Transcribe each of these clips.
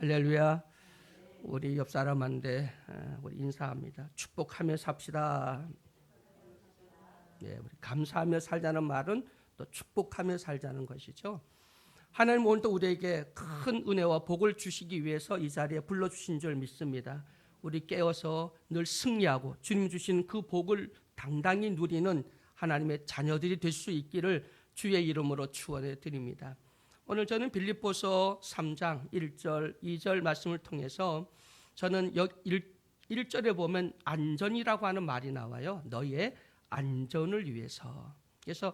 할렐루야. 우리 옆 사람한테 우리 인사합니다. 축복하며 삽시다. 네, 우리 감사하며 살자는 말은 또 축복하며 살자는 것이죠. 하나님 오늘도 우리에게 큰 은혜와 복을 주시기 위해서 이 자리에 불러주신 줄 믿습니다. 우리 깨어서 늘 승리하고 주님 주신 그 복을 당당히 누리는 하나님의 자녀들이 될 수 있기를 주의 이름으로 축원해 드립니다. 오늘 저는 빌립보서 3장 1절 2절 말씀을 통해서 저는 1절에 보면 안전이라고 하는 말이 나와요. 너희의 안전을 위해서. 그래서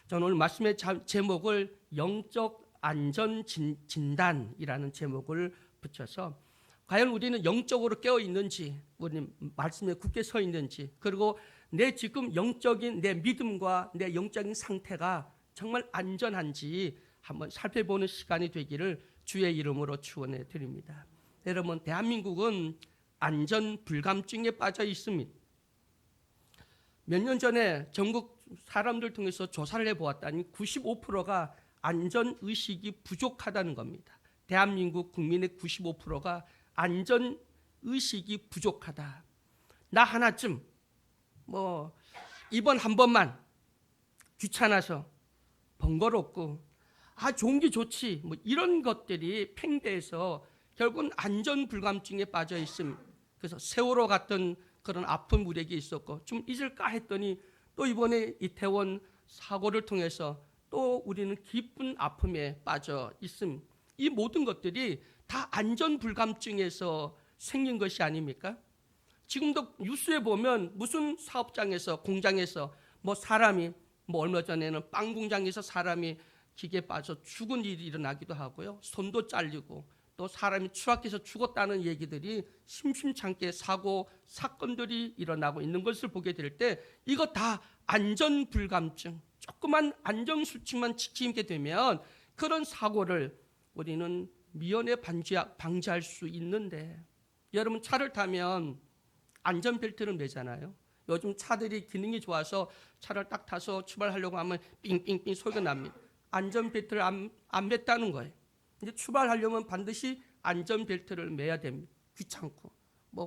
저는 오늘 말씀의 제목을 영적 안전 진단이라는 제목을 붙여서 과연 우리는 영적으로 깨어 있는지, 우리 말씀에 굳게 서 있는지, 그리고 내 지금 영적인 내 믿음과 내 영적인 상태가 정말 안전한지 한번 살펴보는 시간이 되기를 주의 이름으로 축원해 드립니다. 여러분, 대한민국은 안전 불감증에 빠져 있습니다. 몇 년 전에 전국 사람들 통해서 조사를 해보았더니 95%가 안전의식이 부족하다는 겁니다. 대한민국 국민의 95%가 안전의식이 부족하다. 나 하나쯤 이번 한 번만 귀찮아서 번거롭고 좋은 게 좋지 이런 것들이 팽배해서 결국은 안전 불감증에 빠져 있습니다. 그래서 세월호 같은 그런 아픈 우리에게 있었고 좀 잊을까 했더니 또 이번에 이태원 사고를 통해서 또 우리는 깊은 아픔에 빠져 있습니다. 이 모든 것들이 다 안전 불감증에서 생긴 것이 아닙니까? 지금도 뉴스에 보면 무슨 사업장에서 공장에서 사람이 얼마 전에는 빵 공장에서 사람이 기계에 빠져 죽은 일이 일어나기도 하고요. 손도 잘리고 또 사람이 추락해서 죽었다는 얘기들이 심심찮게 사건들이 일어나고 있는 것을 보게 될 때 이거 다 안전 불감증, 조그만 안전수칙만 지키게 되면 그런 사고를 우리는 미연에 방지할 수 있는데, 여러분 차를 타면 안전벨트를 매잖아요. 요즘 차들이 기능이 좋아서 차를 딱 타서 출발하려고 하면 삥삥삥 소리가 납니다. 안전벨트를 안 맸다는 거예요. 이제 출발하려면 반드시 안전벨트를 매야 됩니다. 귀찮고.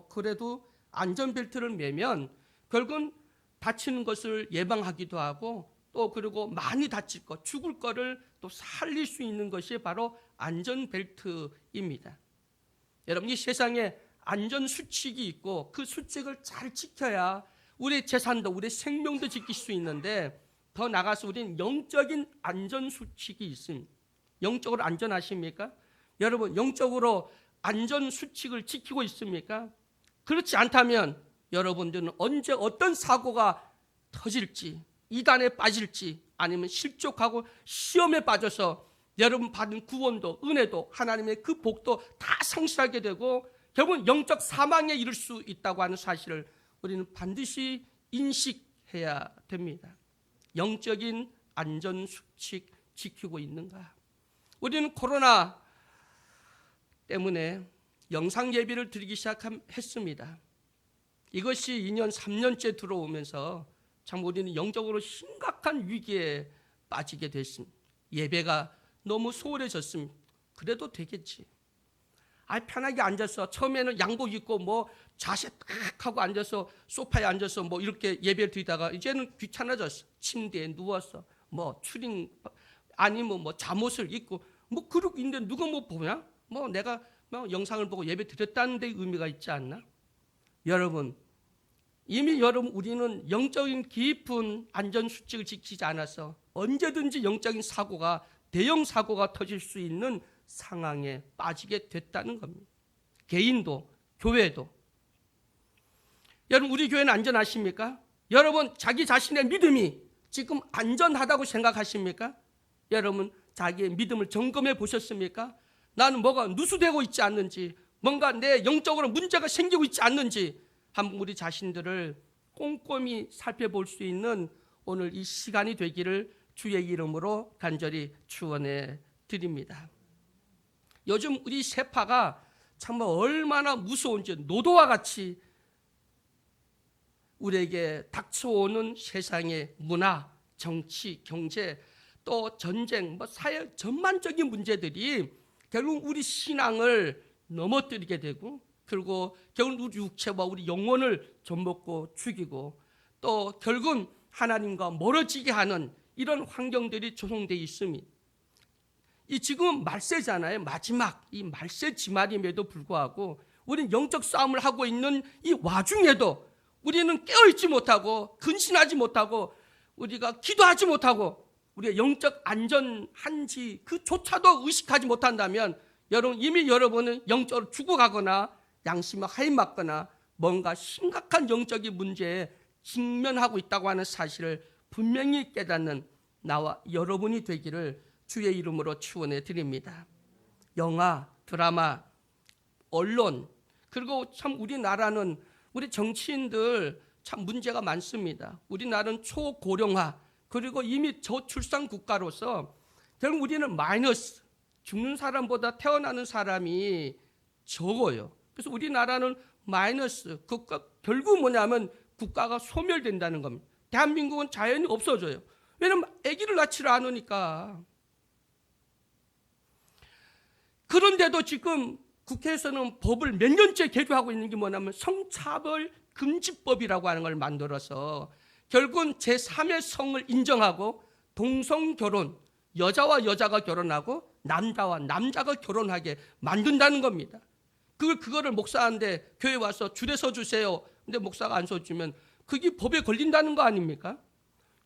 그래도 안전벨트를 매면 결국은 다치는 것을 예방하기도 하고 또 그리고 많이 다칠 것, 죽을 거를 또 살릴 수 있는 것이 바로 안전벨트입니다. 여러분, 이 세상에 안전수칙이 있고 그 수칙을 잘 지켜야 우리의 재산도 우리의 생명도 지킬 수 있는데, 더 나아가서 우리는 영적인 안전수칙이 있습니다. 영적으로 안전하십니까? 여러분, 영적으로 안전수칙을 지키고 있습니까? 그렇지 않다면 여러분들은 언제 어떤 사고가 터질지, 이단에 빠질지, 아니면 실족하고 시험에 빠져서 여러분 받은 구원도 은혜도 하나님의 그 복도 다 상실하게 되고 결국은 영적 사망에 이를 수 있다고 하는 사실을 우리는 반드시 인식해야 됩니다. 영적인 안전수칙 지키고 있는가? 우리는 코로나 때문에 영상 예배를 드리기 시작했습니다. 이것이 2년, 3년째 들어오면서 참 우리는 영적으로 심각한 위기에 빠지게 됐습니다. 예배가 너무 소홀해졌습니다. 그래도 되겠지. 편하게 앉아서 처음에는 양복 입고 자세 딱 하고 앉아서 소파에 앉아서 이렇게 예배를 드리다가 이제는 귀찮아졌어. 침대에 누워서 추링 아니면 잠옷을 입고 그러고 있는데 누가 보냐? 내가 영상을 보고 예배 드렸다는 데 의미가 있지 않나? 여러분, 이미 우리는 영적인 깊은 안전수칙을 지키지 않아서 언제든지 영적인 사고가, 대형 사고가 터질 수 있는 상황에 빠지게 됐다는 겁니다. 개인도 교회도. 여러분, 우리 교회는 안전하십니까? 여러분, 자기 자신의 믿음이 지금 안전하다고 생각하십니까? 여러분, 자기의 믿음을 점검해 보셨습니까? 나는 뭐가 누수되고 있지 않는지, 뭔가 내 영적으로 문제가 생기고 있지 않는지 한번 우리 자신들을 꼼꼼히 살펴볼 수 있는 오늘 이 시간이 되기를 주의 이름으로 간절히 축원해 드립니다. 요즘 우리 세파가 정말 얼마나 무서운지, 노도와 같이 우리에게 닥쳐오는 세상의 문화, 정치, 경제, 또 전쟁, 사회 전반적인 문제들이 결국 우리 신앙을 넘어뜨리게 되고, 그리고 결국 우리 육체와 우리 영혼을 좀먹고 죽이고, 또 결국은 하나님과 멀어지게 하는 이런 환경들이 조성되어 있습니다. 이 지금은 말세잖아요. 마지막 이 말세 지말임에도 불구하고 우리는 영적 싸움을 하고 있는 이 와중에도 우리는 깨어있지 못하고 근신하지 못하고 우리가 기도하지 못하고 우리의 영적 안전한지 그조차도 의식하지 못한다면 여러분, 이미 여러분은 영적으로 죽어가거나 양심을 하임맞거나 뭔가 심각한 영적인 문제에 직면하고 있다고 하는 사실을 분명히 깨닫는 나와 여러분이 되기를 주의 이름으로 축원해 드립니다. 영화, 드라마, 언론, 그리고 참 우리나라는 우리 정치인들 참 문제가 많습니다. 우리나라는 초고령화, 그리고 이미 저출산 국가로서 결국 우리는 마이너스, 죽는 사람보다 태어나는 사람이 적어요. 그래서 우리나라는 마이너스, 결국 뭐냐면 국가가 소멸된다는 겁니다. 대한민국은 자연히 없어져요. 왜냐면 아기를 낳지를 않으니까. 그런데도 지금 국회에서는 법을 몇 년째 개조하고 있는 게 뭐냐면 성차별 금지법이라고 하는 걸 만들어서 결국은 제3의 성을 인정하고 동성결혼, 여자와 여자가 결혼하고 남자와 남자가 결혼하게 만든다는 겁니다. 그거를 목사한테 교회 와서 줄에 서주세요. 근데 목사가 안 서주면 그게 법에 걸린다는 거 아닙니까?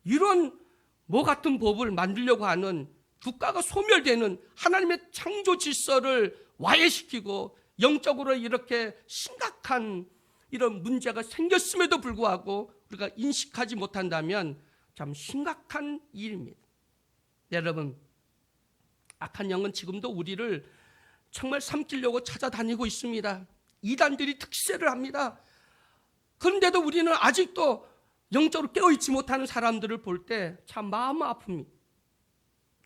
이런 뭐 같은 법을 만들려고 하는, 국가가 소멸되는 하나님의 창조 질서를 와해시키고 영적으로 이렇게 심각한 이런 문제가 생겼음에도 불구하고 우리가 인식하지 못한다면 참 심각한 일입니다. 여러분, 악한 영은 지금도 우리를 정말 삼키려고 찾아다니고 있습니다. 이단들이 특세를 합니다. 그런데도 우리는 아직도 영적으로 깨어있지 못하는 사람들을 볼 때 참 마음 아픕니다.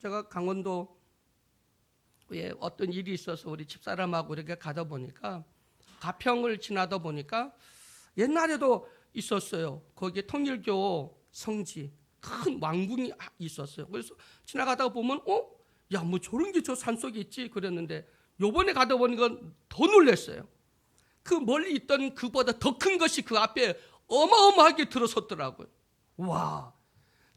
제가 강원도에 어떤 일이 있어서 우리 집사람하고 이렇게 가다 보니까 가평을 지나다 보니까 옛날에도 있었어요. 거기에 통일교 성지 큰 왕궁이 있었어요. 그래서 지나가다가 보면 야, 뭐 저런 게 저 산속에 있지 그랬는데 요번에 가다 보니까 더 놀랐어요. 그 멀리 있던 그보다 더 큰 것이 그 앞에 어마어마하게 들어섰더라고요. 와,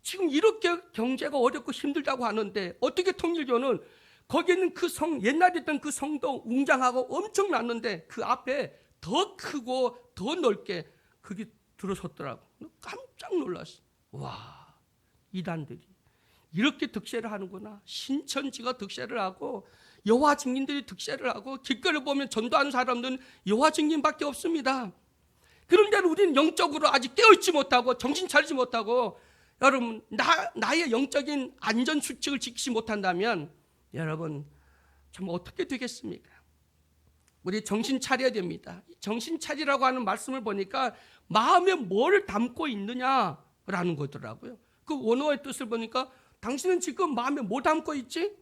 지금 이렇게 경제가 어렵고 힘들다고 하는데 어떻게 통일교는 거기는 그 성, 옛날에 있던 그 성도 웅장하고 엄청났는데 그 앞에 더 크고 더 넓게 그게 들어섰더라고요. 깜짝 놀랐어요. 와, 이단들이 이렇게 득세를 하는구나. 신천지가 득세를 하고 여호와 증인들이 득세를 하고 길거리 보면 전도하는 사람들은 여호와 증인밖에 없습니다. 그런데 우리는 영적으로 아직 깨어있지 못하고 정신 차리지 못하고 여러분 나의 영적인 안전 수칙을 지키지 못한다면 여러분 참 어떻게 되겠습니까? 우리 정신 차려야 됩니다. 정신 차리라고 하는 말씀을 보니까 마음에 뭘 담고 있느냐라는 거더라고요. 그 원어의 뜻을 보니까 당신은 지금 마음에 뭐 담고 있지?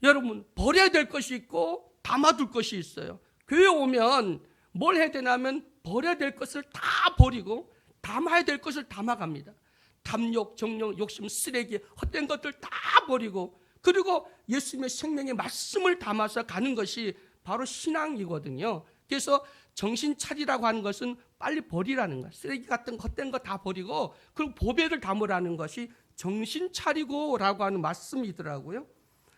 여러분, 버려야 될 것이 있고 담아둘 것이 있어요. 교회 오면 뭘 해야 되냐면 버려야 될 것을 다 버리고 담아야 될 것을 담아갑니다. 탐욕, 정욕, 욕심, 쓰레기, 헛된 것들 다 버리고 그리고 예수님의 생명의 말씀을 담아서 가는 것이 바로 신앙이거든요. 그래서 정신 차리라고 하는 것은 빨리 버리라는 거예요. 쓰레기 같은 헛된 거 다 버리고 그리고 보배를 담으라는 것이 정신 차리고라고 하는 말씀이더라고요.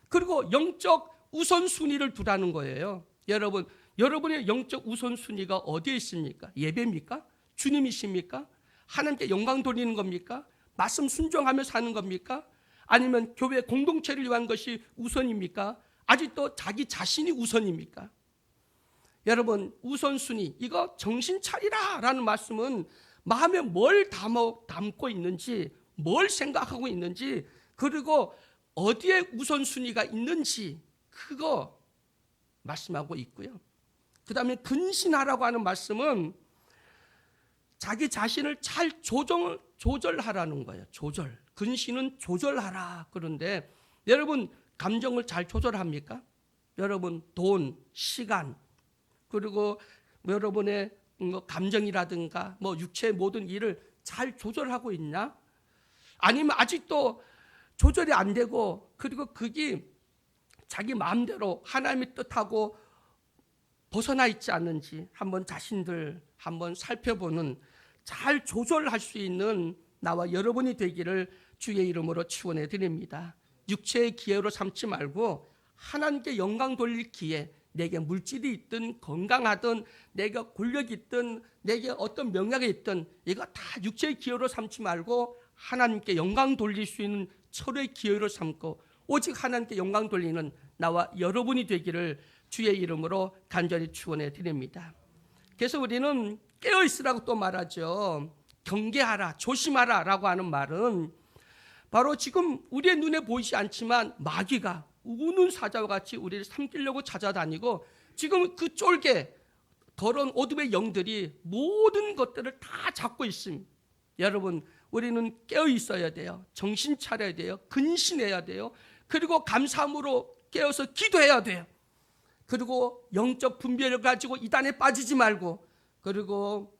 그리고 영적 우선순위를 두라는 거예요. 여러분, 여러분의 영적 우선순위가 어디에 있습니까? 예배입니까? 주님이십니까? 하나님께 영광 돌리는 겁니까? 말씀 순종하며 사는 겁니까? 아니면 교회 공동체를 위한 것이 우선입니까? 아직도 자기 자신이 우선입니까? 여러분, 우선순위, 이거 정신 차리라 라는 말씀은 마음에 뭘 담고 있는지, 뭘 생각하고 있는지, 그리고 어디에 우선순위가 있는지 그거 말씀하고 있고요. 그 다음에 근신하라고 하는 말씀은 자기 자신을 잘 조절하라는 거예요. 조절. 근신은 조절하라. 그런데 여러분 감정을 잘 조절합니까? 여러분 돈, 시간, 그리고 여러분의 감정이라든가 육체의 모든 일을 잘 조절하고 있냐? 아니면 아직도 조절이 안 되고 그리고 그게 자기 마음대로 하나님의 뜻하고 벗어나 있지 않는지 한번 자신들 한번 살펴보는, 잘 조절할 수 있는 나와 여러분이 되기를 주의 이름으로 축원해 드립니다. 육체의 기회로 삼지 말고 하나님께 영광 돌릴 기회, 내게 물질이 있든 건강하든 내가 권력이 있든 내게 어떤 명예가 있든 이거 다 육체의 기회로 삼지 말고 하나님께 영광 돌릴 수 있는 철의 기회로 삼고 오직 하나님께 영광 돌리는 나와 여러분이 되기를 주의 이름으로 간절히 축원해 드립니다. 그래서 우리는 깨어있으라고 또 말하죠. 경계하라, 조심하라 라고 하는 말은 바로 지금 우리의 눈에 보이지 않지만 마귀가 우는 사자와 같이 우리를 삼키려고 찾아다니고 지금 그 쫄개 더러운 어둠의 영들이 모든 것들을 다 잡고 있습니다. 여러분, 우리는 깨어 있어야 돼요. 정신 차려야 돼요. 근신해야 돼요. 그리고 감사함으로 깨어서 기도해야 돼요. 그리고 영적 분별을 가지고 이단에 빠지지 말고, 그리고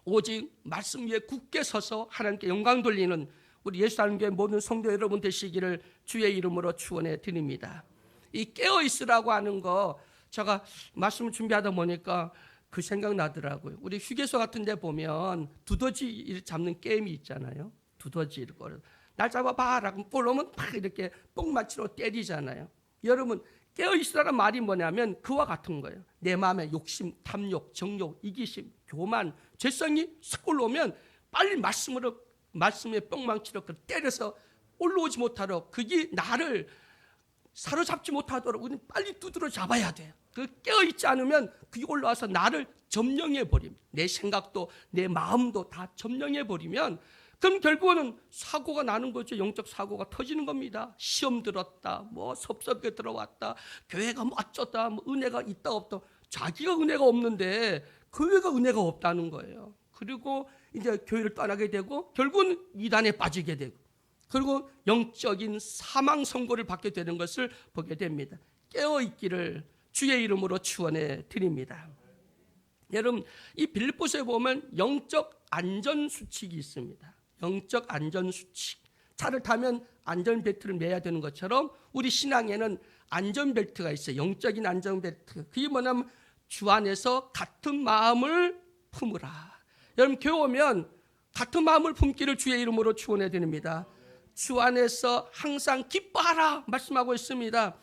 오직 말씀 위에 굳게 서서 하나님께 영광 돌리는 우리 예수님교회 모든 성도 여러분 되시기를 주의 이름으로 축원해 드립니다. 이 깨어 있으라고 하는 거 제가 말씀을 준비하다 보니까 그 생각 나더라고요. 우리 휴게소 같은 데 보면 두더지 잡는 게임이 있잖아요. 두더지 이걸 날 잡아봐라고 볼로면 막 이렇게 뽕마치로 때리잖아요. 여러분, 깨어 있으라는 말이 뭐냐면 그와 같은 거예요. 내 마음에 욕심, 탐욕, 정욕, 이기심, 교만, 죄성이 싹 올라오면 빨리 말씀에 뿅망치로 때려서 올라오지 못하도록, 그게 나를 사로잡지 못하도록 우리는 빨리 두드러 잡아야 돼요. 그 깨어있지 않으면 그게 올라와서 나를 점령해버립니다. 내 생각도 내 마음도 다 점령해버리면 그럼 결국은 사고가 나는 거죠. 영적 사고가 터지는 겁니다. 시험 들었다, 뭐 섭섭하게 들어왔다, 교회가 뭐 어쩌다, 뭐 은혜가 있다 없다, 자기가 은혜가 없는데 교회가 은혜가 없다는 거예요. 그리고 이제 교회를 떠나게 되고 결국은 이단에 빠지게 되고 그리고 영적인 사망 선고를 받게 되는 것을 보게 됩니다. 깨어있기를 주의 이름으로 축원해 드립니다. 여러분, 이 빌립보서에 보면 영적 안전수칙이 있습니다. 영적 안전수칙. 차를 타면 안전벨트를 매야 되는 것처럼 우리 신앙에는 안전벨트가 있어요. 영적인 안전벨트. 그게 뭐냐면 주 안에서 같은 마음을 품으라. 여러분, 교회 오면 같은 마음을 품기를 주의 이름으로 축원해 드립니다. 주 안에서 항상 기뻐하라 말씀하고 있습니다.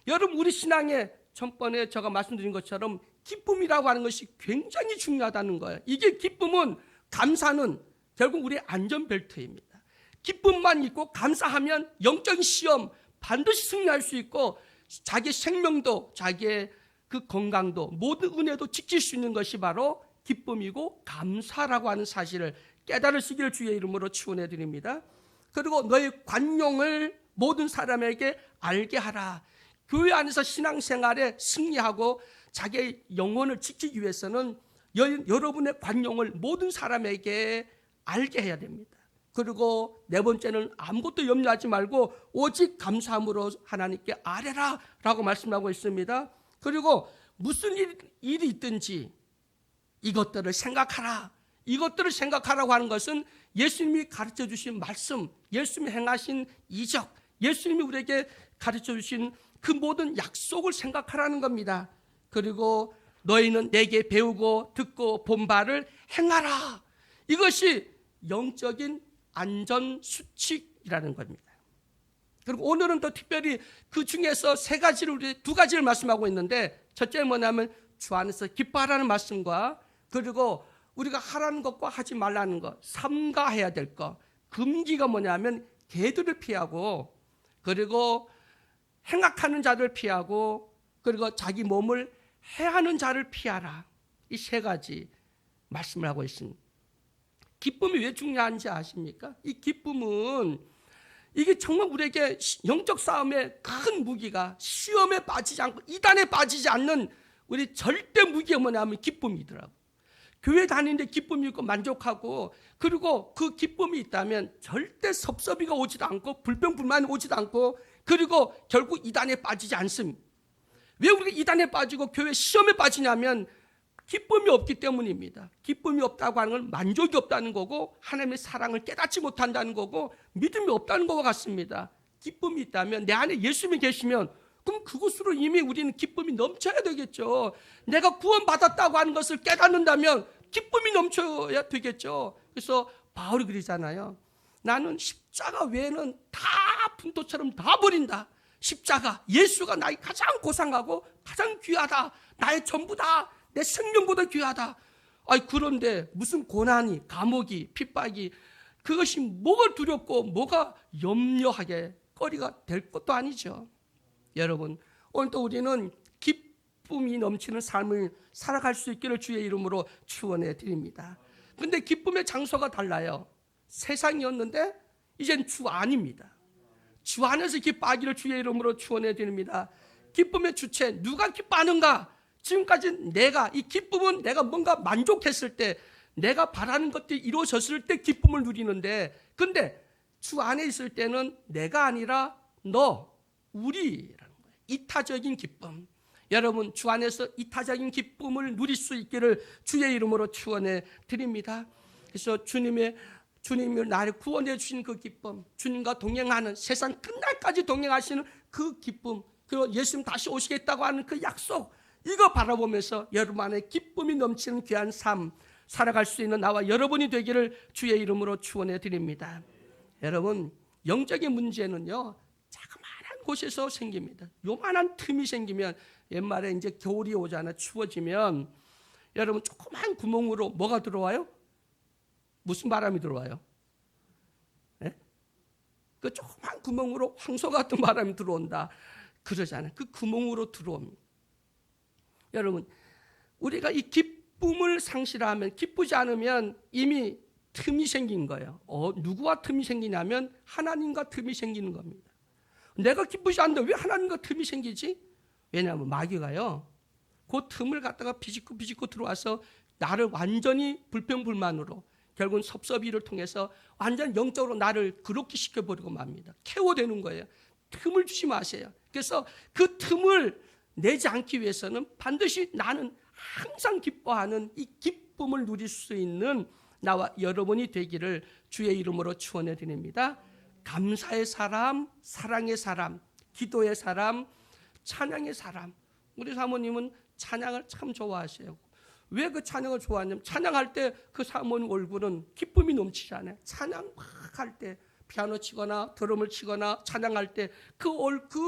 여러분, 우리 신앙에 전번에 제가 말씀드린 것처럼 기쁨이라고 하는 것이 굉장히 중요하다는 거예요. 이게 기쁨은, 감사는 결국 우리의 안전벨트입니다. 기쁨만 있고 감사하면 영적인 시험 반드시 승리할 수 있고 자기 생명도 자기의 그 건강도 모든 은혜도 지킬 수 있는 것이 바로 기쁨이고 감사라고 하는 사실을 깨달으시기를 주의 이름으로 축원해 드립니다. 그리고 너의 관용을 모든 사람에게 알게 하라. 교회 안에서 신앙생활에 승리하고 자기의 영혼을 지키기 위해서는 여러분의 관용을 모든 사람에게 알게 해야 됩니다. 그리고 네 번째는 아무것도 염려하지 말고 오직 감사함으로 하나님께 아뢰라 라고 말씀하고 있습니다. 그리고 무슨 일이 있든지 이것들을 생각하라. 이것들을 생각하라고 하는 것은 예수님이 가르쳐 주신 말씀, 예수님이 행하신 이적, 예수님이 우리에게 가르쳐 주신 그 모든 약속을 생각하라는 겁니다. 그리고 너희는 내게 배우고 듣고 본 바를 행하라. 이것이 영적인 안전수칙이라는 겁니다. 그리고 오늘은 또 특별히 그 중에서 두 가지를 말씀하고 있는데, 첫째는 뭐냐면 주 안에서 기뻐하라는 말씀과, 그리고 우리가 하라는 것과 하지 말라는 것, 삼가해야 될 것, 금기가 뭐냐면 개들을 피하고, 그리고 행악하는 자를 피하고, 그리고 자기 몸을 해하는 자를 피하라. 이 세 가지 말씀을 하고 있습니다. 기쁨이 왜 중요한지 아십니까? 이 기쁨은 이게 정말 우리에게 영적 싸움의 큰 무기가, 시험에 빠지지 않고 이단에 빠지지 않는 우리 절대 무기가 뭐냐면 기쁨이더라고요. 교회 다니는데 기쁨이 있고 만족하고, 그리고 그 기쁨이 있다면 절대 섭섭이가 오지도 않고 불평불만이 오지도 않고, 그리고 결국 이단에 빠지지 않습니다. 왜 우리가 이단에 빠지고 교회 시험에 빠지냐면 기쁨이 없기 때문입니다. 기쁨이 없다고 하는 건 만족이 없다는 거고, 하나님의 사랑을 깨닫지 못한다는 거고, 믿음이 없다는 것과 같습니다. 기쁨이 있다면, 내 안에 예수님이 계시면 그럼 그것으로 이미 우리는 기쁨이 넘쳐야 되겠죠. 내가 구원받았다고 하는 것을 깨닫는다면 기쁨이 넘쳐야 되겠죠. 그래서 바울이 그러잖아요. 나는 십자가 외에는 다 분토처럼 다 버린다. 십자가, 예수가 나의 가장 고상하고 가장 귀하다. 나의 전부다. 내 생명보다 귀하다. 그런데 무슨 고난이, 감옥이, 핍박이, 그것이 뭐가 두렵고 뭐가 염려하게 거리가 될 것도 아니죠. 여러분, 오늘도 우리는 기쁨이 넘치는 삶을 살아갈 수 있기를 주의 이름으로 축원해 드립니다. 근데 기쁨의 장소가 달라요. 세상이었는데 이젠 주 안입니다. 주 안에서 기뻐하기를 주의 이름으로 축원해 드립니다. 기쁨의 주체, 누가 기뻐하는가? 지금까지 이 기쁨은 내가 뭔가 만족했을 때, 내가 바라는 것들이 이루어졌을 때 기쁨을 누리는데, 근데 주 안에 있을 때는 내가 아니라 우리라는 거예요. 이타적인 기쁨. 여러분, 주 안에서 이타적인 기쁨을 누릴 수 있기를 주의 이름으로 축원해 드립니다. 그래서 주님이 나를 구원해 주신 그 기쁨, 주님과 동행하는, 세상 끝날까지 동행하시는 그 기쁨, 그리고 예수님 다시 오시겠다고 하는 그 약속, 이거 바라보면서 여러분 안에 기쁨이 넘치는 귀한 삶 살아갈 수 있는 나와 여러분이 되기를 주의 이름으로 축원해 드립니다. 여러분, 영적인 문제는요, 자그마한 곳에서 생깁니다. 요만한 틈이 생기면, 옛말에 이제 겨울이 오잖아요. 추워지면 여러분 조그만 구멍으로 뭐가 들어와요? 무슨 바람이 들어와요? 네? 그 조그만 구멍으로 황소 같은 바람이 들어온다 그러잖아요. 그 구멍으로 들어옵니다. 여러분, 우리가 이 기쁨을 상실하면, 기쁘지 않으면 이미 틈이 생긴 거예요. 누구와 틈이 생기냐면 하나님과 틈이 생기는 겁니다. 내가 기쁘지 않는데 왜 하나님과 틈이 생기지? 왜냐하면 마귀가요, 그 틈을 갖다가 비집고 들어와서 나를 완전히 불평불만으로, 결국은 섭섭이를 통해서 완전 영적으로 나를 그렇게 시켜버리고 맙니다. 케어되는 거예요. 틈을 주지 마세요. 그래서 그 틈을 내지 않기 위해서는 반드시 나는 항상 기뻐하는 이 기쁨을 누릴 수 있는 나와 여러분이 되기를 주의 이름으로 축원해 드립니다. 감사의 사람, 사랑의 사람, 기도의 사람, 찬양의 사람. 우리 사모님은 찬양을 참 좋아하세요. 왜 그 찬양을 좋아하냐면, 찬양할 때 그 사모님 얼굴은 기쁨이 넘치잖아요. 찬양 막 할 때, 피아노 치거나 드럼을 치거나 찬양할 때 그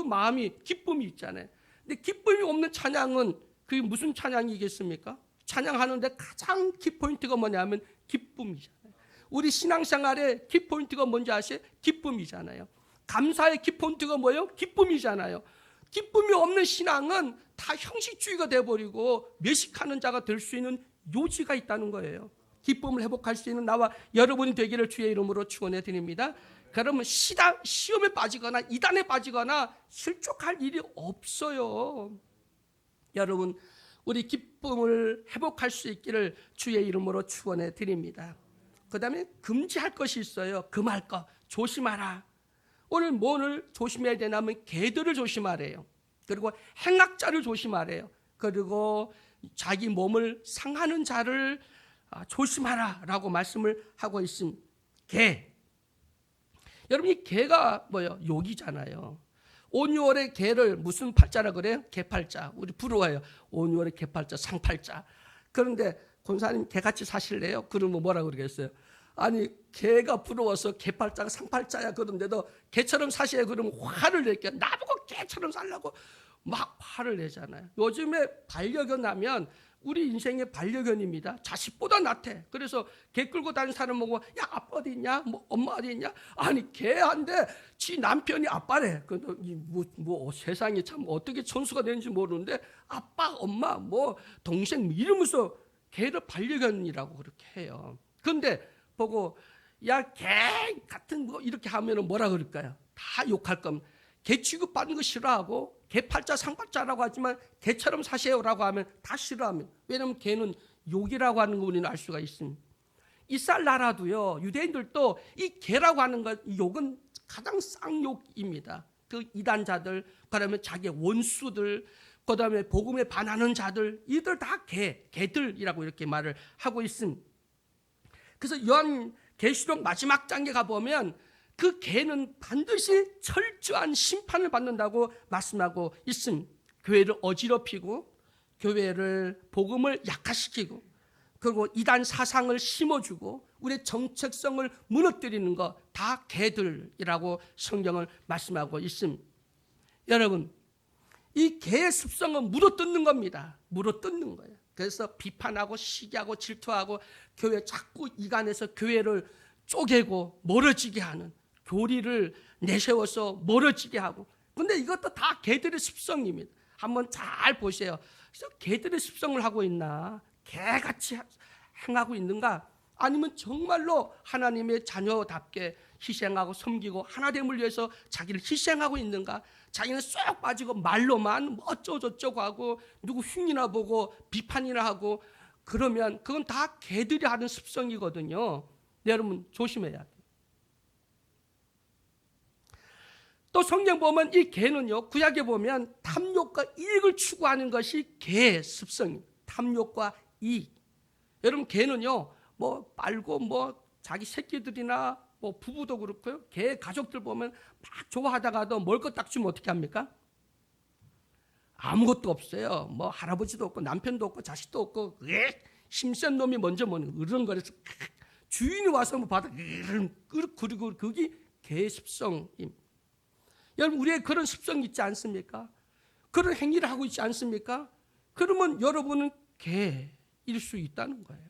마음이 기쁨이 있잖아요. 근데 기쁨이 없는 찬양은 그게 무슨 찬양이겠습니까? 찬양하는데 가장 키포인트가 뭐냐면 기쁨이잖아요. 우리 신앙생활의 키포인트가 뭔지 아세요? 기쁨이잖아요. 감사의 키포인트가 뭐예요? 기쁨이잖아요. 기쁨이 없는 신앙은 다 형식주의가 되어버리고 외식하는 자가 될 수 있는 요지가 있다는 거예요. 기쁨을 회복할 수 있는 나와 여러분이 되기를 주의 이름으로 축원해 드립니다. 그러면 시험에 빠지거나 이단에 빠지거나 실족할 일이 없어요. 여러분, 우리 기쁨을 회복할 수 있기를 주의 이름으로 축원해 드립니다. 그 다음에 금지할 것이 있어요. 금할 것, 조심하라. 오늘 뭐를 조심해야 되냐면 개들을 조심하래요. 그리고 행악자를 조심하래요. 그리고 자기 몸을 상하는 자를 조심하라라고 말씀을 하고 있습니다. 개. 여러분, 이 개가 뭐예요? 욕이잖아요. 온유월의 개를 무슨 팔자라 그래요? 개팔자. 우리 부러워요. 온유월의 개팔자, 상팔자. 그런데 권사님 개같이 사실래요? 그러면 뭐라 그러겠어요? 아니, 개가 부러워서 개팔자가 상팔자야 그런데도 개처럼 사시래 그러면 화를 낼게요. 나보고 개처럼 살라고 막 화를 내잖아요. 요즘에 반려견 하면 우리 인생의 반려견입니다. 자식보다 낫대. 그래서 개 끌고 다니는 사람 보고, 야, 아빠 어디 있냐? 뭐 엄마 어디 있냐? 아니, 개한테 지 남편이 아빠래. 세상이 참 어떻게 천수가 되는지 모르는데 아빠, 엄마, 뭐 동생 이러면서 개를 반려견이라고 그렇게 해요. 그런데 보고, 야, 개 같은 거 이렇게 하면 뭐라 그럴까요? 다 욕할 겁니다. 개 취급받는 거 싫어하고, 개 팔자 상팔자라고 하지만 개처럼 사세요라고 하면 다 싫어합니다. 왜냐하면 개는 욕이라고 하는 거 우리는 알 수가 있습니다. 이스라엘 나라도요, 유대인들도 이 개라고 하는 것, 욕은 가장 쌍욕입니다. 그 이단자들, 그다음에 자기 원수들, 그다음에 복음에 반하는 자들, 이들 다 개들이라고 이렇게 말을 하고 있습니다. 그래서 요한계시록 마지막 장에 가보면 그 개는 반드시 철저한 심판을 받는다고 말씀하고 있습니다. 교회를 어지럽히고 교회를 복음을 약화시키고 그리고 이단 사상을 심어주고 우리의 정체성을 무너뜨리는 거 다 개들이라고 성경을 말씀하고 있습니다. 여러분, 이 개의 습성은 물어뜯는 겁니다. 물어뜯는 거예요. 그래서 비판하고 시기하고 질투하고 교회 자꾸 이간해서 교회를 쪼개고 멀어지게 하는, 교리를 내세워서 멀어지게 하고. 근데 이것도 다 개들의 습성입니다. 한번 잘 보세요. 그래서 개들의 습성을 하고 있나? 개같이 행하고 있는가? 아니면 정말로 하나님의 자녀답게 희생하고 섬기고 하나됨을 위해서 자기를 희생하고 있는가? 자기는 쏙 빠지고 말로만 뭐 어쩌고저쩌고 하고 누구 흉이나 보고 비판이나 하고 그러면 그건 다 개들이 하는 습성이거든요. 네, 여러분 조심해야 돼요. 또 성경 보면 이 개는요, 구약에 보면 탐욕과 이익을 추구하는 것이 개의 습성입니다. 탐욕과 이익. 여러분 개는요, 뭐 빨고 뭐 자기 새끼들이나 뭐 부부도 그렇고요, 개 가족들 보면 막 좋아하다가도 먹을 것 딱 주면 어떻게 합니까? 아무것도 없어요. 뭐 할아버지도 없고 남편도 없고 자식도 없고 힘센 놈이 먼저 먹는 으르렁거려서 주인이 와서 뭐 받아 그리고 그게 개의 습성입니다. 여러분 우리의 그런 습성이 있지 않습니까? 그런 행위를 하고 있지 않습니까? 그러면 여러분은 개일 수 있다는 거예요.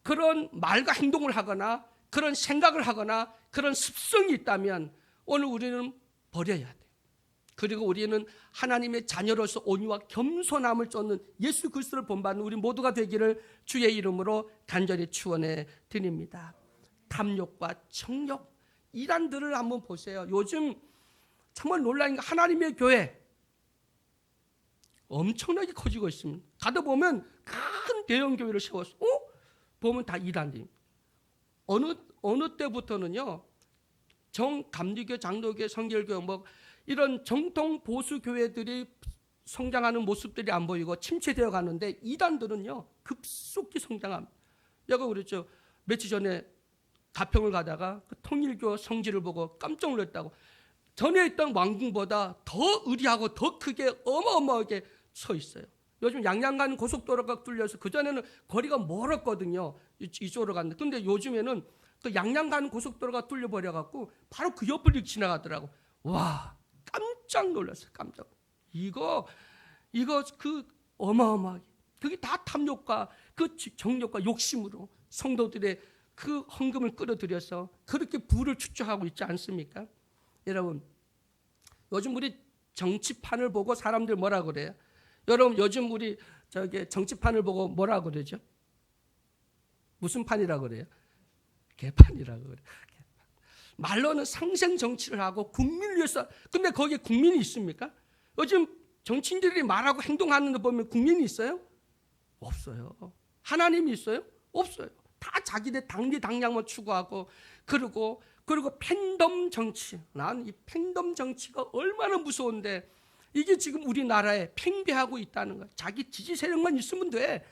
그런 말과 행동을 하거나 그런 생각을 하거나 그런 습성이 있다면 오늘 우리는 버려야 돼요. 그리고 우리는 하나님의 자녀로서 온유와 겸손함을 쫓는 예수 그리스도를 본받는 우리 모두가 되기를 주의 이름으로 간절히 축원해 드립니다. 탐욕과 정욕, 이단들을 한번 보세요. 요즘 정말 놀라운 게 하나님의 교회 엄청나게 커지고 있습니다. 가다 보면 큰 대형 교회를 세웠어. 보면 다 이단들입니다. 어느 때부터는요, 정감리교, 장로교, 성결교 뭐 이런 정통 보수 교회들이 성장하는 모습들이 안 보이고 침체되어 가는데 이단들은요 급속히 성장합니다. 제가 그랬죠. 며칠 전에 가평을 가다가 그 통일교 성지를 보고 깜짝 놀랐다고. 전에 있던 왕궁보다 더 의리하고 더 크게 어마어마하게 서 있어요. 요즘 양양 가는 고속도로가 뚫려서 그전에는 거리가 멀었거든요. 이쪽으로 갔는데. 근데 요즘에는 그 양양 가는 고속도로가 뚫려버려갖고 바로 그 옆을 지나가더라고. 와, 깜짝 놀랐어요. 깜짝. 이거 그 어마어마하게. 그게 다 탐욕과 그 정욕과 욕심으로 성도들의 그 헌금을 끌어들여서 그렇게 부를 축적하고 있지 않습니까? 여러분, 요즘 우리 정치판을 보고 사람들 뭐라 그래요? 여러분 요즘 우리 정치판을 보고 뭐라 그러죠? 무슨 판이라고 그래요? 개판이라고 그래요. 개판. 말로는 상생 정치를 하고 국민을 위해서. 근데 거기에 국민이 있습니까? 요즘 정치인들이 말하고 행동하는 거 보면 국민이 있어요? 없어요. 하나님이 있어요? 없어요. 다 자기들 당리당략만 추구하고 그리고 팬덤 정치. 난 이 팬덤 정치가 얼마나 무서운데 이게 지금 우리나라에 팽배하고 있다는 거예요. 자기 지지 세력만 있으면 돼.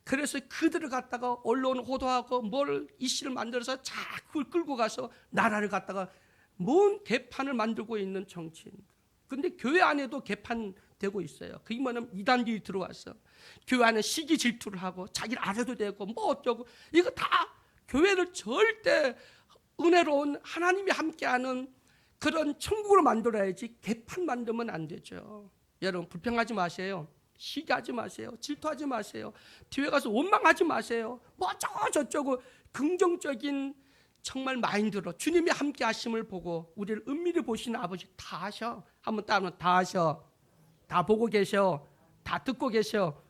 그래서 그들을 갖다가 언론 호도하고 뭘 이슈를 만들어서 자꾸 끌고 가서 나라를 갖다가 뭔 개판을 만들고 있는 정치입니다. 그런데 교회 안에도 개판되고 있어요. 그게 뭐냐면 이단들이 들어와서 교회 안에 시기 질투를 하고 자기를 알아도 되고 뭐 어쩌고. 이거 다 교회를 절대 은혜로운 하나님이 함께하는 그런 천국으로 만들어야지 개판 만들면 안 되죠. 여러분 불평하지 마세요. 시기하지 마세요. 질투하지 마세요. 뒤에 가서 원망하지 마세요. 뭐 어쩌고 저쩌고 긍정적인 정말 마인드로 주님이 함께 하심을 보고 우리를 은밀히 보시는 아버지 다 하셔. 한번 따르면 다 하셔. 다 보고 계셔. 다 듣고 계셔.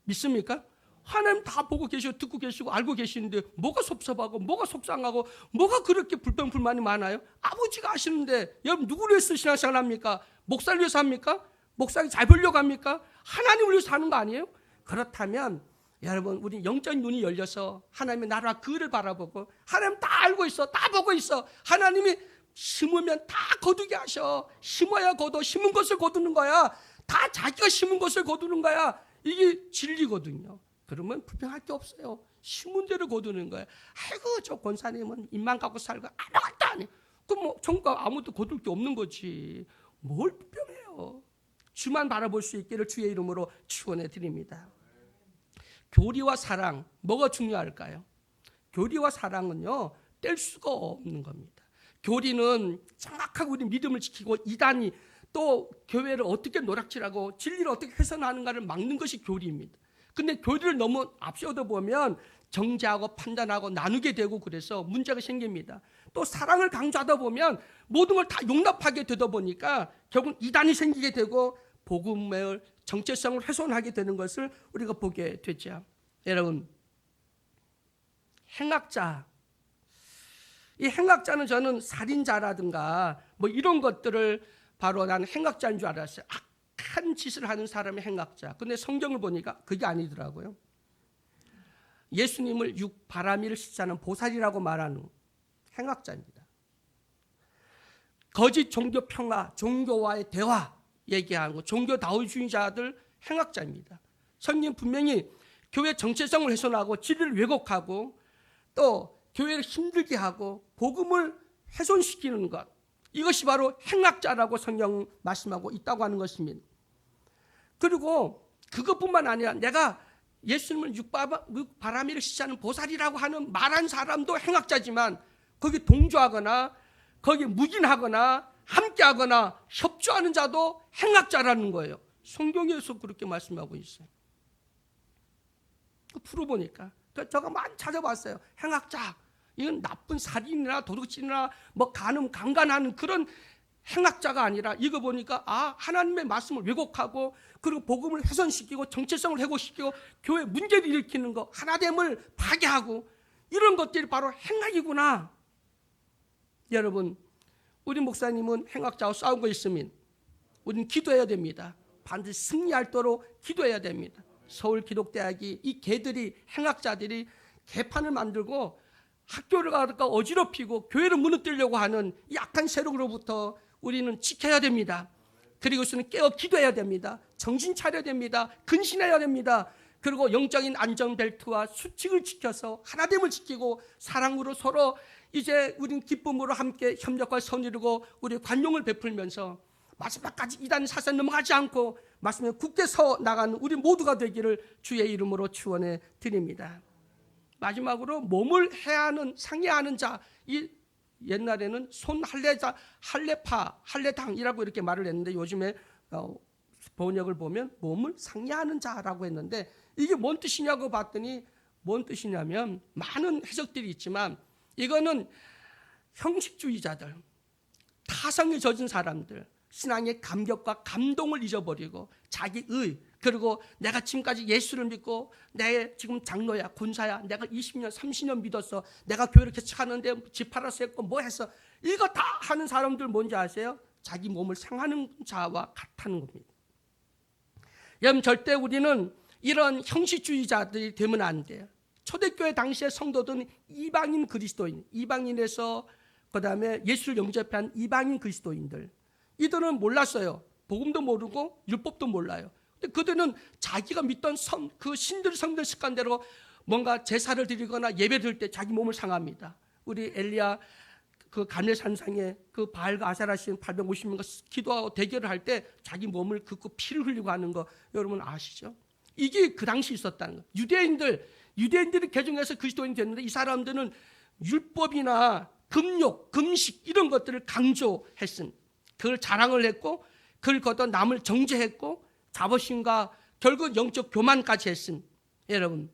믿습니까? 하나님 다 보고 계시고 듣고 계시고 알고 계시는데 뭐가 섭섭하고 뭐가 속상하고 뭐가 그렇게 불평불만이 많아요? 아버지가 아시는데 여러분 누구를 위해서 신앙생활 합니까? 목사를 위해서 합니까? 목사가 잘 보려고 합니까? 하나님을 위해서 하는 거 아니에요? 그렇다면 여러분 우리 영적 눈이 열려서 하나님의 나라 그를 바라보고 하나님 다 알고 있어. 다 보고 있어. 하나님이 심으면 다 거두게 하셔. 심어야 거둬. 심은 것을 거두는 거야. 다 자기가 심은 것을 거두는 거야. 이게 진리거든요. 그러면 불평할 게 없어요. 신문대로 거두는 거예요. 아이고 저 권사님은 입만 갖고 살고 아무것도 안 해. 그럼 뭐 전과 아무도 거둘 게 없는 거지. 뭘 불평해요. 주만 바라볼 수 있기를 주의 이름으로 축원해 드립니다. 교리와 사랑 뭐가 중요할까요? 교리와 사랑은요 뗄 수가 없는 겁니다. 교리는 정확하게 우리 믿음을 지키고 이단이 또 교회를 어떻게 노략질하고 진리를 어떻게 훼손하는가를 막는 것이 교리입니다. 근데 교리를 너무 앞세우다 보면 정죄하고 판단하고 나누게 되고 그래서 문제가 생깁니다. 또 사랑을 강조하다 보면 모든 걸 다 용납하게 되다 보니까 결국 이단이 생기게 되고 복음의 정체성을 훼손하게 되는 것을 우리가 보게 되죠. 여러분, 행악자, 이 행악자는 저는 살인자라든가 뭐 이런 것들을 바로 난 행악자인 줄 알았어요. 악한 짓을 하는 사람이 행악자. 근데 성경을 보니까 그게 아니더라고요. 예수님을 바라미를 씻자는 보살이라고 말하는 행악자입니다. 거짓 종교 평화, 종교와의 대화 얘기하는 거, 종교다우주의자들 행악자입니다. 성경 분명히 교회 정체성을 훼손하고 진리를 왜곡하고 또 교회를 힘들게 하고 복음을 훼손시키는 것, 이것이 바로 행악자라고 성경 말씀하고 있다고 하는 것입니다. 그리고 그것뿐만 아니라 내가 예수님을 육바라미를 씻자는 보살이라고 하는 말한 사람도 행악자지만 거기 동조하거나 거기 묵인하거나 함께하거나 협조하는 자도 행악자라는 거예요. 성경에서 그렇게 말씀하고 있어요. 풀어보니까 제가 많이 찾아봤어요. 행악자, 이건 나쁜 살인이나 도둑질이나 뭐 강간하는 그런 행악자가 아니라 이거 보니까 하나님의 말씀을 왜곡하고 그리고 복음을 훼손시키고 정체성을 왜곡시키고 교회 문제를 일으키는 거, 하나됨을 파괴하고 이런 것들이 바로 행악이구나. 여러분, 우리 목사님은 행악자와 싸우고 있으면 우리는 기도해야 됩니다. 반드시 승리하도록 기도해야 됩니다. 서울기독대학이 이 개들이, 행악자들이 개판을 만들고 학교를 가다가 어지럽히고 교회를 무너뜨리려고 하는 이 악한 세력으로부터 우리는 지켜야 됩니다. 그리고서는 깨어 기도해야 됩니다. 정신 차려야 됩니다. 근신해야 됩니다. 그리고 영적인 안전벨트와 수칙을 지켜서 하나됨을 지키고 사랑으로 서로 이제 우린 기쁨으로 함께 협력과 선이루고 우리 관용을 베풀면서 마지막까지 이단 사슬 넘어가지 않고 말씀에 굳게 서 나가는 우리 모두가 되기를 주의 이름으로 축원해 드립니다. 마지막으로 몸을 해하는 상해하는 자, 이 옛날에는 손 할례자, 할례파, 할례당이라고 이렇게 말을 했는데 요즘에 번역을 보면 몸을 상해하는 자라고 했는데 이게 뭔 뜻이냐고 봤더니 뭔 뜻이냐면 많은 해석들이 있지만 이거는 형식주의자들, 타성에 젖은 사람들, 신앙의 감격과 감동을 잊어버리고 자기의, 그리고 내가 지금까지 예수를 믿고 내 지금 장로야, 군사야, 내가 20년, 30년 믿었어, 내가 교회를 개척하는데 집 팔아서 했고 뭐 했어, 이거 다 하는 사람들 뭔지 아세요? 자기 몸을 상하는 자와 같다는 겁니다. 여러분, 절대 우리는 이런 형식주의자들이 되면 안 돼요. 초대교회 당시의 성도들은 이방인 그리스도인, 이방인에서 그 다음에 예수를 영접한 이방인 그리스도인들, 이들은 몰랐어요. 복음도 모르고 율법도 몰라요. 근데 그들은 자기가 믿던 그 신들 성들 습관대로 뭔가 제사를 드리거나 예배 드릴 때 자기 몸을 상합니다. 우리 엘리야 그 갈멜산상에 그 바알과 아세라 신 850명과 기도하고 대결을 할 때 자기 몸을 긋고 피를 흘리고 하는 거 여러분 아시죠? 이게 그 당시 있었다는 거. 유대인들이 개종해서 그리스도인이 됐는데 이 사람들은 율법이나 금욕, 금식 이런 것들을 강조했습니다. 그걸 자랑을 했고 그걸 걷어 남을 정죄했고 자부심과 결국 영적 교만까지 했습니다. 여러분,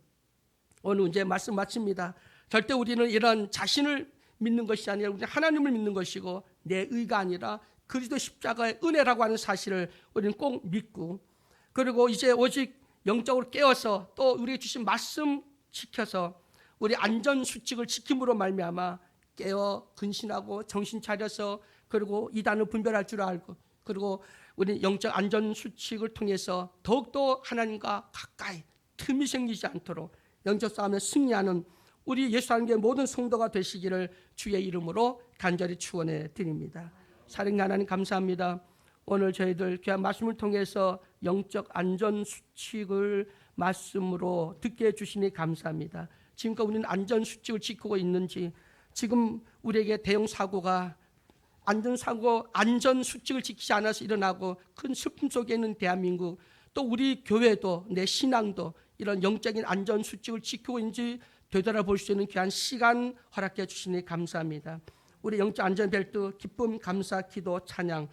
오늘 이제 말씀 마칩니다. 절대 우리는 이런 자신을 믿는 것이 아니라 우리 하나님을 믿는 것이고 내 의가 아니라 그리스도 십자가의 은혜라고 하는 사실을 우리는 꼭 믿고, 그리고 이제 오직 영적으로 깨어서 또 우리에게 주신 말씀 지켜서 우리 안전수칙을 지킴으로 말미암아 깨어 근신하고 정신 차려서 그리고 이단을 분별할 줄 알고, 그리고 우리 영적 안전수칙을 통해서 더욱더 하나님과 가까이 틈이 생기지 않도록 영적 싸움에 승리하는 우리 예수 안교회 모든 성도가 되시기를 주의 이름으로 간절히 축원해 드립니다. 사랑하는 하나님 감사합니다. 오늘 저희들 귀한 말씀을 통해서 영적 안전 수칙을 말씀으로 듣게 해주시니 감사합니다. 지금까지 우리는 안전 수칙을 지키고 있는지, 지금 우리에게 대형 사고가 안전 수칙을 지키지 않아서 일어나고 큰 슬픔 속에 있는 대한민국, 또 우리 교회도 내 신앙도 이런 영적인 안전 수칙을 지키고 있는지 되돌아볼 수 있는 귀한 시간 허락해 주시니 감사합니다. 우리 영적 안전 벨트 기쁨, 감사, 기도, 찬양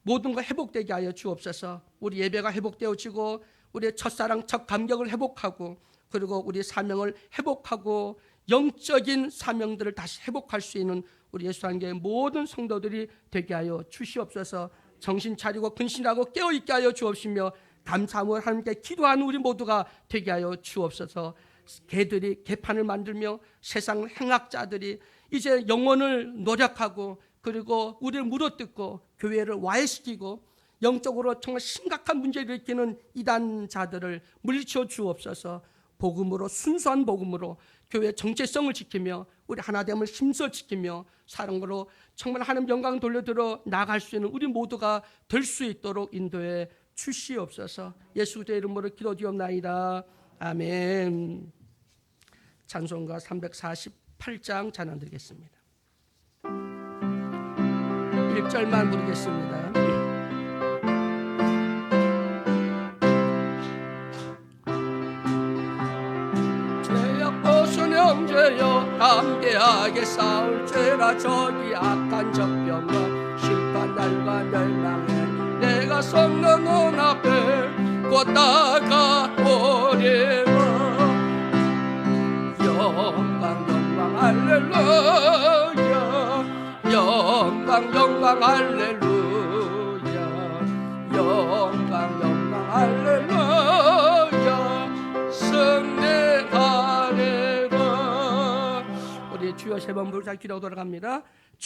모든 거 회복되게 하여 주옵소서. 우리 예배가 회복되어지고 우리의 첫사랑, 첫 감격을 회복하고, 그리고 우리 사명을 회복하고 영적인 사명들을 다시 회복할 수 있는 우리 예수한교회 모든 성도들이 되게 하여 주시옵소서. 정신 차리고 근신하고 깨어있게 하여 주옵시며 감사함을 하나님께 기도하는 우리 모두가 되게 하여 주옵소서. 개들이 개판을 만들며 세상 행악자들이 이제 영혼을 노력하고, 그리고 우리를 물어뜯고 교회를 와해시키고 영적으로 정말 심각한 문제를 일으키는 이단자들을 물리쳐 주옵소서. 복음으로, 순수한 복음으로 교회의 정체성을 지키며 우리 하나됨을 힘써 지키며 사랑으로 정말 하나님 영광 돌려들어 나아갈 수 있는 우리 모두가 될 수 있도록 인도해 주시옵소서. 예수 그리스도의 이름으로 기도드리옵나이다. 아멘. 찬송가 348장 찬양 드리겠습니다. 1절만 부르겠습니다. 죄악 벗은 형제여 담대하게 싸울지라. 저기 악한 적병과 심판 날과 멸망에 내가 성령 눈앞에 곧 다가오리라. 영광 영광 할렐루야, 영광 영광 할렐루야, 영광 영광 할렐루야, 승리하리라. 우리 주여 세 번 부르자 기도 돌아갑니다.